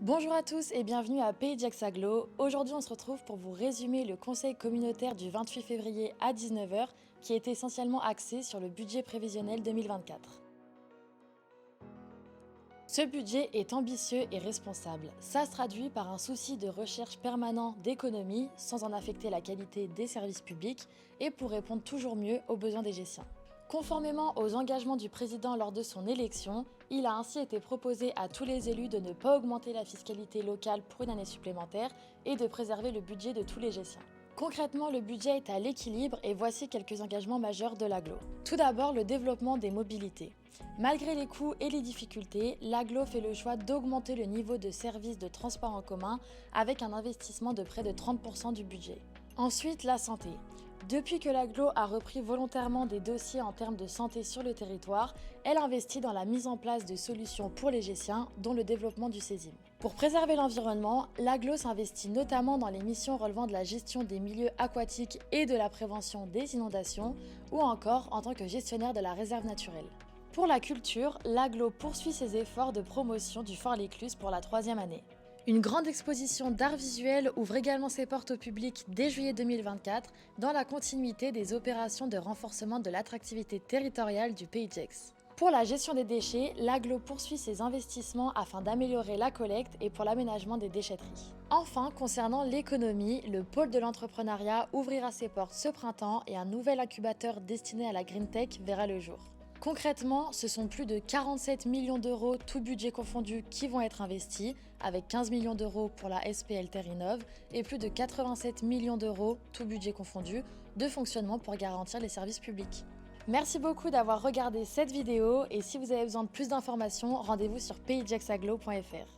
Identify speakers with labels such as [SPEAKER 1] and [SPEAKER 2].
[SPEAKER 1] Bonjour à tous et bienvenue à Pays Jax Aglo. Aujourd'hui, on se retrouve pour vous résumer le conseil communautaire du 28 février à 19 h qui est essentiellement axé sur le budget prévisionnel 2024. Ce budget est ambitieux et responsable. Ça se traduit par un souci de recherche permanent d'économie sans en affecter la qualité des services publics et pour répondre toujours mieux aux besoins des Gessiens. Conformément aux engagements du président lors de son élection, il a ainsi été proposé à tous les élus de ne pas augmenter la fiscalité locale pour une année supplémentaire et de préserver le budget de tous les Gessiens. Concrètement, le budget est à l'équilibre et voici quelques engagements majeurs de l'Aglo. Tout d'abord, le développement des mobilités. Malgré les coûts et les difficultés, l'Aglo fait le choix d'augmenter le niveau de services de transport en commun avec un investissement de près de 30% du budget. Ensuite, la santé. Depuis que l'Aglo a repris volontairement des dossiers en termes de santé sur le territoire, elle investit dans la mise en place de solutions pour les Gessiens, dont le développement du CESIM. Pour préserver l'environnement, l'Aglo s'investit notamment dans les missions relevant de la gestion des milieux aquatiques et de la prévention des inondations, ou encore en tant que gestionnaire de la réserve naturelle. Pour la culture, l'Aglo poursuit ses efforts de promotion du Fort Lécluse pour la 3e année. Une grande exposition d'art visuel ouvre également ses portes au public dès juillet 2024 dans la continuité des opérations de renforcement de l'attractivité territoriale du Pays Jax. Pour la gestion des déchets, l'Aglo poursuit ses investissements afin d'améliorer la collecte et pour l'aménagement des déchetteries. Enfin, concernant l'économie, le pôle de l'entrepreneuriat ouvrira ses portes ce printemps et un nouvel incubateur destiné à la Green Tech verra le jour. Concrètement, ce sont plus de 47 millions d'euros, tout budget confondu, qui vont être investis, avec 15 millions d'euros pour la SPL Terrinov et plus de 87 millions d'euros, tout budget confondu, de fonctionnement pour garantir les services publics. Merci beaucoup d'avoir regardé cette vidéo et si vous avez besoin de plus d'informations, rendez-vous sur payjaxaglo.fr.